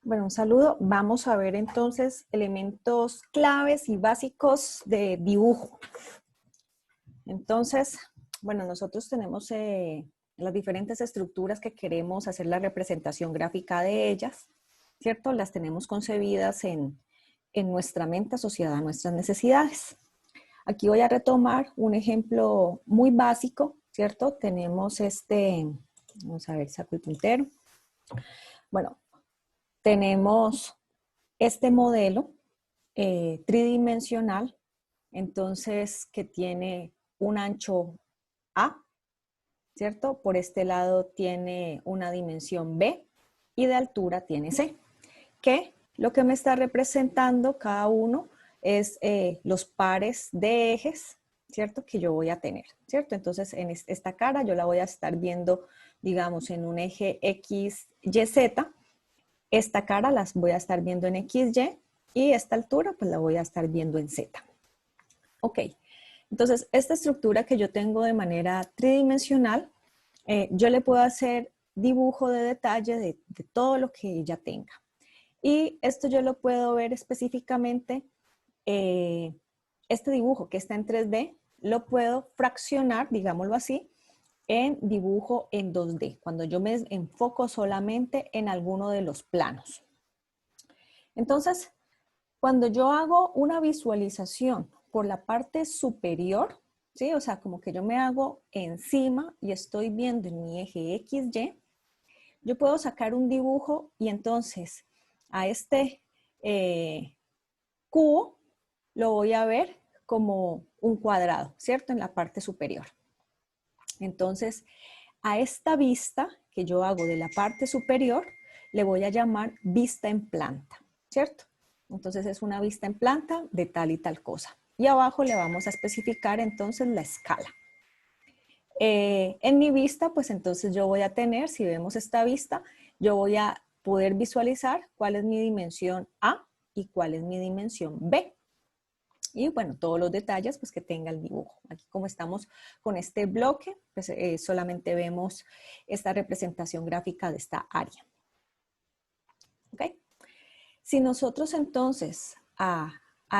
Bueno, un saludo. Vamos a ver entonces elementos claves y básicos de dibujo. Entonces, bueno, nosotros tenemos las diferentes estructuras que queremos hacer la representación gráfica de ellas, ¿cierto? Las tenemos concebidas en nuestra mente asociada a nuestras necesidades. Aquí voy a retomar un ejemplo muy básico, ¿cierto? Tenemos vamos a ver, saco el puntero. Bueno, tenemos este modelo tridimensional, entonces que tiene un ancho A, ¿cierto? Por este lado tiene una dimensión B y de altura tiene C, que lo que me está representando cada uno es los pares de ejes, ¿cierto? Que yo voy a tener, ¿cierto? Entonces en esta cara yo la voy a estar viendo, digamos, en un eje X, Y, Z. Esta cara las voy a estar viendo en XY y esta altura pues la voy a estar viendo en Z. Ok, entonces esta estructura que yo tengo de manera tridimensional, yo le puedo hacer dibujo de detalle de todo lo que ella tenga. Y esto yo lo puedo ver específicamente, este dibujo que está en 3D, lo puedo fraccionar, digámoslo así, en dibujo en 2D, cuando yo me enfoco solamente en alguno de los planos. Entonces, cuando yo hago una visualización por la parte superior, ¿sí? O sea, como que yo me hago encima y estoy viendo en mi eje XY, yo puedo sacar un dibujo y entonces a este cubo lo voy a ver como un cuadrado, ¿cierto? En la parte superior. Entonces, a esta vista que yo hago de la parte superior, le voy a llamar vista en planta, ¿cierto? Entonces es una vista en planta de tal y tal cosa. Y abajo le vamos a especificar entonces la escala. En mi vista, pues entonces yo voy a tener, si vemos esta vista, yo voy a poder visualizar cuál es mi dimensión A y cuál es mi dimensión B. Y bueno, todos los detalles pues que tenga el dibujo. Aquí como estamos con este bloque, pues solamente vemos esta representación gráfica de esta área. ¿Ok? Si nosotros entonces a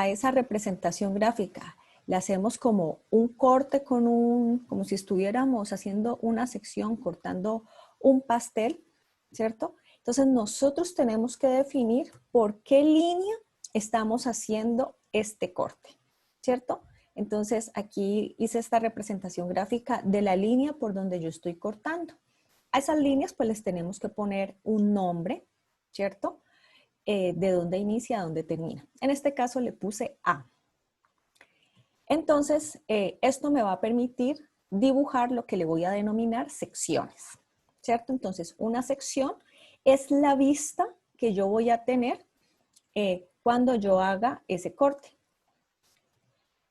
esa representación gráfica le hacemos como un corte como si estuviéramos haciendo una sección, cortando un pastel, ¿cierto? Entonces nosotros tenemos que definir por qué línea estamos haciendo este corte, ¿cierto? Entonces aquí hice esta representación gráfica de la línea por donde yo estoy cortando. A esas líneas pues les tenemos que poner un nombre, ¿cierto? De dónde inicia a dónde termina. En este caso le puse A. Entonces, esto me va a permitir dibujar lo que le voy a denominar secciones, ¿cierto? Entonces, una sección es la vista que yo voy a tener cuando yo haga ese corte.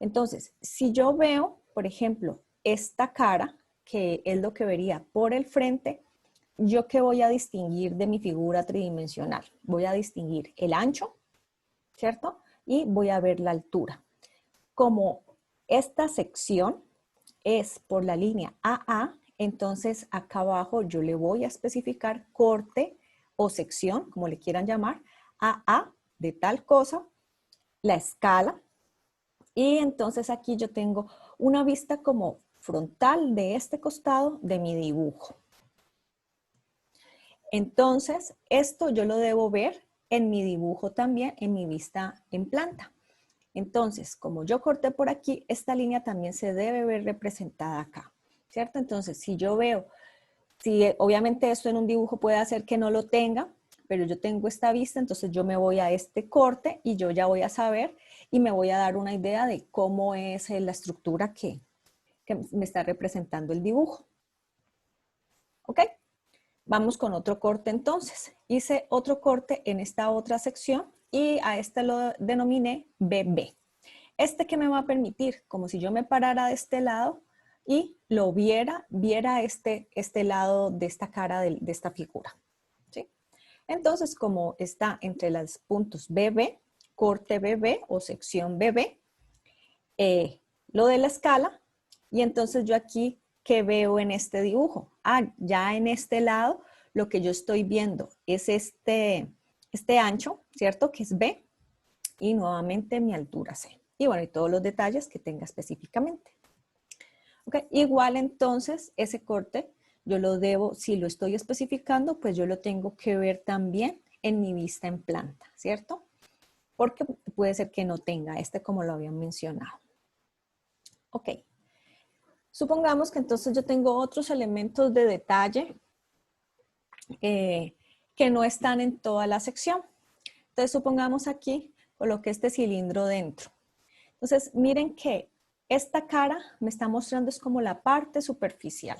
Entonces, si yo veo, por ejemplo, esta cara, que es lo que vería por el frente, ¿yo qué voy a distinguir de mi figura tridimensional? Voy a distinguir el ancho, ¿cierto? Y voy a ver la altura. Como esta sección es por la línea AA, entonces acá abajo yo le voy a especificar corte o sección, como le quieran llamar, AA de tal cosa, la escala, y entonces aquí yo tengo una vista como frontal de este costado de mi dibujo. Entonces, esto yo lo debo ver en mi dibujo también, en mi vista en planta. Entonces, como yo corté por aquí, esta línea también se debe ver representada acá, ¿cierto? Entonces, si yo veo, obviamente esto en un dibujo puede hacer que no lo tenga, pero yo tengo esta vista, entonces yo me voy a este corte y yo ya voy a saber y me voy a dar una idea de cómo es la estructura que me está representando el dibujo. ¿Ok? Vamos con otro corte entonces. Hice otro corte en esta otra sección y a este lo denominé BB. ¿Qué me va a permitir? Como si yo me parara de este lado y lo viera este lado de esta cara de esta figura. ¿Sí? Entonces, como está entre los puntos BB, corte BB o sección BB, lo de la escala, y entonces yo aquí, ¿qué veo en este dibujo? Ya en este lado, lo que yo estoy viendo es este este ancho, ¿cierto? Que es B, y nuevamente mi altura C. Y bueno, y todos los detalles que tenga específicamente. ¿Ok? Igual entonces, ese corte yo lo debo, si lo estoy especificando, pues yo lo tengo que ver también en mi vista en planta, ¿cierto? Porque puede ser que no tenga este como lo habían mencionado. Ok. Supongamos que entonces yo tengo otros elementos de detalle que no están en toda la sección. Entonces supongamos aquí coloqué este cilindro dentro. Entonces miren que esta cara me está mostrando es como la parte superficial,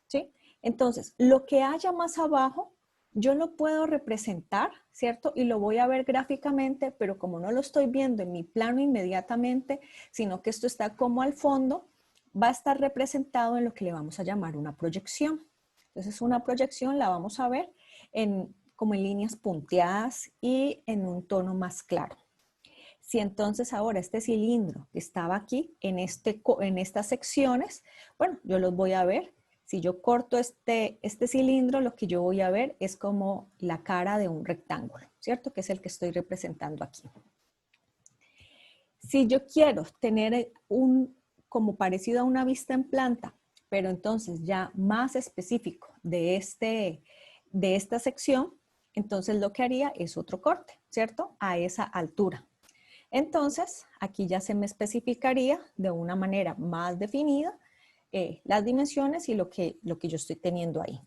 ¿sí? Entonces lo que haya más abajo yo lo puedo representar, ¿cierto? Y lo voy a ver gráficamente, pero como no lo estoy viendo en mi plano inmediatamente, sino que esto está como al fondo, va a estar representado en lo que le vamos a llamar una proyección. Entonces una proyección la vamos a ver como en líneas punteadas y en un tono más claro. Si entonces ahora este cilindro que estaba aquí en estas secciones, bueno, yo los voy a ver. Si yo corto este cilindro, lo que yo voy a ver es como la cara de un rectángulo, ¿cierto? Que es el que estoy representando aquí. Si yo quiero tener como parecido a una vista en planta, pero entonces ya más específico de esta sección, entonces lo que haría es otro corte, ¿cierto? A esa altura. Entonces, aquí ya se me especificaría de una manera más definida las dimensiones y lo que yo estoy teniendo ahí,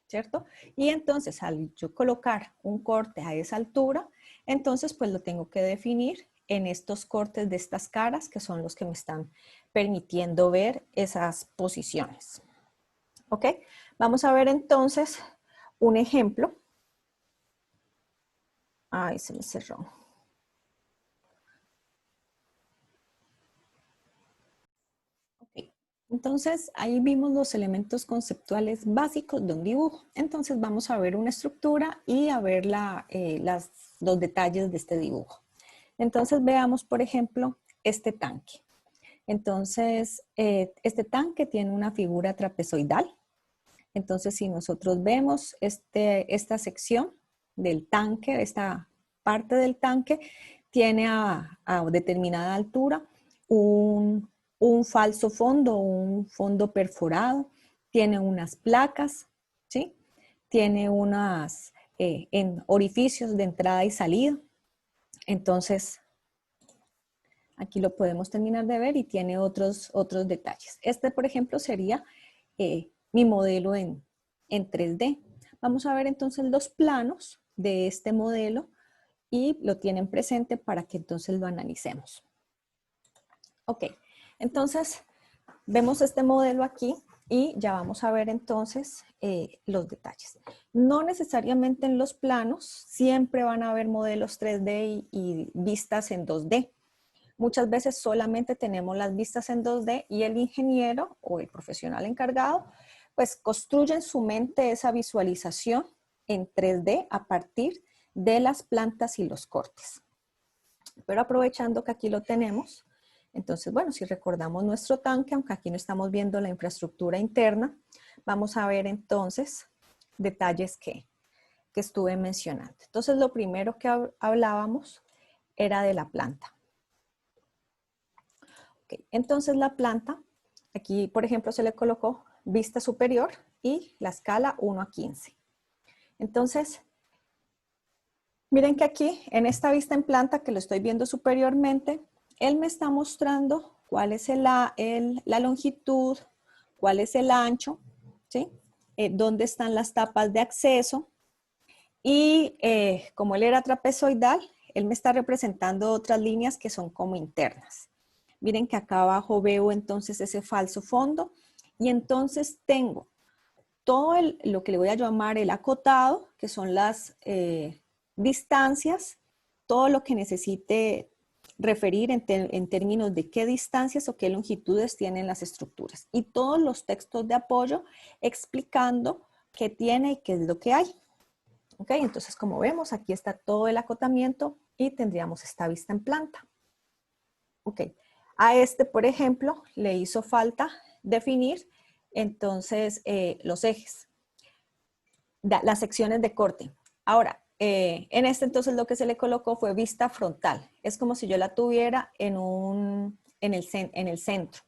¿cierto? Y entonces, al yo colocar un corte a esa altura, entonces pues lo tengo que definir en estos cortes de estas caras que son los que me están permitiendo ver esas posiciones. ¿Ok? Vamos a ver entonces un ejemplo. Ay, se me cerró. Ok. Entonces, ahí vimos los elementos conceptuales básicos de un dibujo. Entonces, vamos a ver una estructura y a ver los detalles de este dibujo. Entonces, veamos, por ejemplo, este tanque. Entonces, este tanque tiene una figura trapezoidal. Entonces, si nosotros vemos esta sección del tanque, esta parte del tanque, tiene a determinada altura un falso fondo, un fondo perforado, tiene unas placas, ¿sí? Tiene en orificios de entrada y salida. Entonces, aquí lo podemos terminar de ver y tiene otros detalles. Este, por ejemplo, sería mi modelo en 3D. Vamos a ver entonces los planos de este modelo y lo tienen presente para que entonces lo analicemos. Ok, entonces vemos este modelo aquí y ya vamos a ver entonces los detalles. No necesariamente en los planos, siempre van a haber modelos 3D y vistas en 2D. Muchas veces solamente tenemos las vistas en 2D y el ingeniero o el profesional encargado pues construye en su mente esa visualización en 3D a partir de las plantas y los cortes. Pero aprovechando que aquí lo tenemos, entonces bueno, si recordamos nuestro tanque, aunque aquí no estamos viendo la infraestructura interna, vamos a ver entonces detalles que estuve mencionando. Entonces lo primero que hablábamos era de la planta. Okay. Entonces la planta, aquí por ejemplo se le colocó vista superior y la escala 1 a 15. Entonces, miren que aquí en esta vista en planta que lo estoy viendo superiormente, él me está mostrando cuál es la longitud, cuál es el ancho, ¿sí? Dónde están las tapas de acceso y como él era trapezoidal, él me está representando otras líneas que son como internas. Miren que acá abajo veo entonces ese falso fondo y entonces tengo todo lo que le voy a llamar el acotado, que son las distancias, todo lo que necesite referir en términos de qué distancias o qué longitudes tienen las estructuras. Y todos los textos de apoyo explicando qué tiene y qué es lo que hay. ¿Ok? Entonces, como vemos, aquí está todo el acotamiento y tendríamos esta vista en planta. Ok. A este, por ejemplo, le hizo falta definir entonces los ejes, las secciones de corte. Ahora, en este entonces lo que se le colocó fue vista frontal. Es como si yo la tuviera en el centro.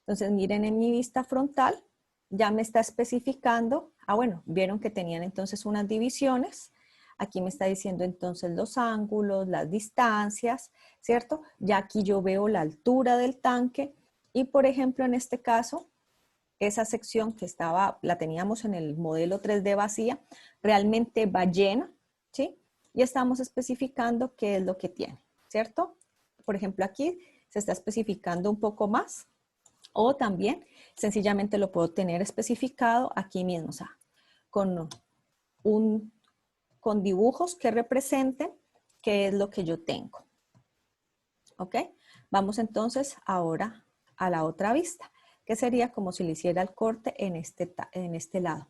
Entonces miren en mi vista frontal, ya me está especificando, bueno, vieron que tenían entonces unas divisiones. Aquí me está diciendo entonces los ángulos, las distancias, ¿cierto? Ya aquí yo veo la altura del tanque y por ejemplo en este caso, esa sección que la teníamos en el modelo 3D vacía, realmente va llena, ¿sí? Y estamos especificando qué es lo que tiene, ¿cierto? Por ejemplo aquí se está especificando un poco más o también sencillamente lo puedo tener especificado aquí mismo, o sea, con dibujos que representen qué es lo que yo tengo. ¿Ok? Vamos entonces ahora a la otra vista, que sería como si le hiciera el corte en este lado,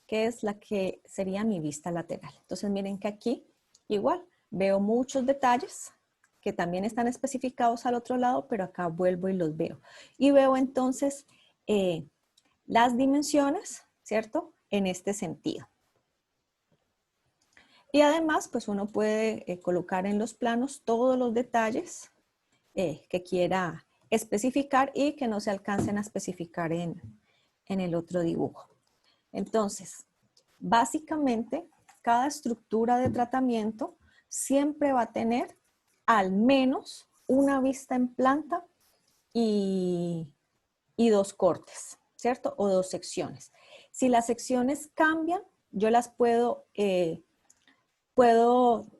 que es la que sería mi vista lateral. Entonces miren que aquí igual veo muchos detalles que también están especificados al otro lado, pero acá vuelvo y los veo. Y veo entonces las dimensiones, ¿cierto? En este sentido. Y además, pues uno puede colocar en los planos todos los detalles que quiera especificar y que no se alcancen a especificar en el otro dibujo. Entonces, básicamente, cada estructura de tratamiento siempre va a tener al menos una vista en planta y 2 cortes, ¿cierto? O 2 secciones. Si las secciones cambian, yo las puedo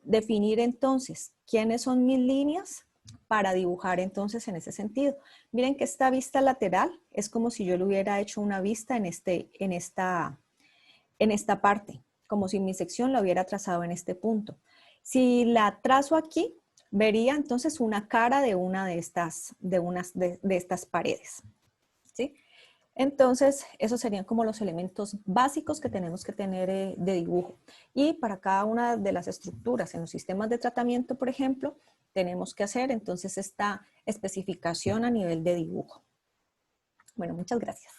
definir entonces quiénes son mis líneas para dibujar entonces en ese sentido. Miren que esta vista lateral es como si yo le hubiera hecho una vista en esta parte, como si mi sección la hubiera trazado en este punto. Si la trazo aquí, vería entonces una cara de una de estas paredes, ¿sí? Entonces, esos serían como los elementos básicos que tenemos que tener de dibujo. Y para cada una de las estructuras en los sistemas de tratamiento, por ejemplo, tenemos que hacer entonces esta especificación a nivel de dibujo. Bueno, muchas gracias.